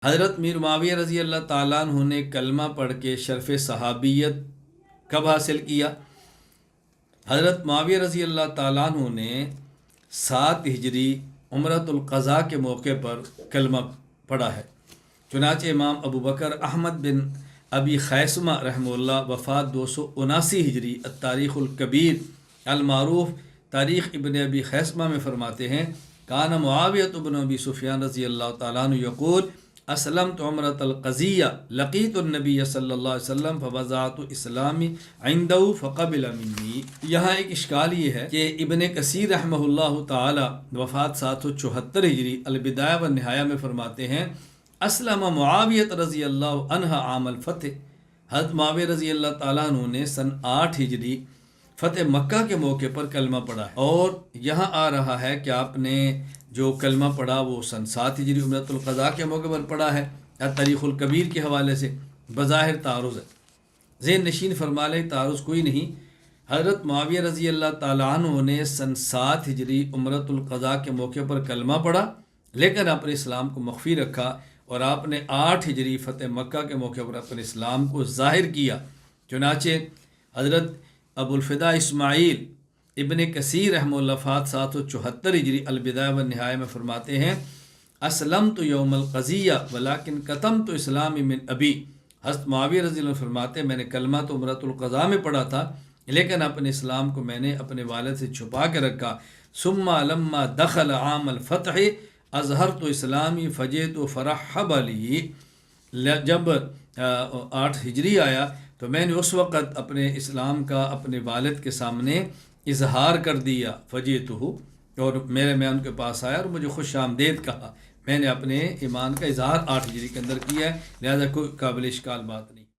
حضرت میر معاویہ رضی اللہ تعالیٰ عنہ نے کلمہ پڑھ کے شرف صحابیت کب حاصل کیا؟ حضرت معاویہ رضی اللہ تعالیٰ عنہ نے 7 ہجری عمرۃ القضاء کے موقع پر کلمہ پڑھا ہے۔ چنانچہ امام ابو بکر احمد بن ابی خیثمہ رحمہ اللہ وفات 279 ہجری التاریخ الکبیر المعروف تاریخ ابن ابی خیثمہ میں فرماتے ہیں، کان معاویہ بن ابی سفیان رضی اللہ تعالیٰ عنہ یقول اسلمت عمرۃ القضیہ لقیت النبی صلی اللہ علیہ وسلم فوضعت اسلامی عنده فقبل منی۔ یہاں ایک اشکال یہ ہے کہ ابن کثیر رحمہ اللہ تعالی وفات 774 ہجری البدایہ والنہایہ میں فرماتے ہیں، اسلم معاویہ رضی اللہ عنہ عام الفتح، حضرت معاویہ رضی اللہ تعالیٰ عنہ نے سن 8 ہجری فتح مکہ کے موقع پر کلمہ پڑھا ہے، اور یہاں آ رہا ہے کہ آپ نے جو کلمہ پڑھا وہ سن 7 ہجری عمرۃ القضاء کے موقع پر پڑھا ہے۔ تاریخ الکبیر کے حوالے سے بظاہر تعارض ہے، ذہن نشین فرما لیں تعارض کوئی نہیں۔ حضرت معاویہ رضی اللہ تعالیٰ عنہ نے سن 7 ہجری عمرۃ القضاء کے موقع پر کلمہ پڑھا، لیکن اپنے اسلام کو مخفی رکھا، اور آپ نے 8 ہجری فتح مکہ کے موقع پر اپنے اسلام کو ظاہر کیا۔ چنانچہ حضرت ابو الفدا اسماعیل ابن کثیر رحمہ اللہ وفات 774 ہجری البدایہ والنہایہ میں فرماتے ہیں، اسلمت یوم القضیہ ولیکن کتمت اسلامی من ابی۔ حضرت معاویہ رضی اللہ عنہ فرماتے ہیں، میں نے کلمہ تو عمرۃ القضاء میں پڑھا تھا، لیکن اپنے اسلام کو میں نے اپنے والد سے چھپا کے رکھا۔ ثم لما دخل عام الفتح اظہرت اسلامی فجئت فرحب لی۔ جب 8 ہجری آیا تو میں نے اس وقت اپنے اسلام کا اپنے والد کے سامنے اظہار کر دیا، فجئتہ، اور میں ان کے پاس آیا اور مجھے خوش آمدید کہا۔ میں نے اپنے ایمان کا اظہار 8 ہجری کے اندر کیا ہے، لہذا کوئی قابل اشکال بات نہیں۔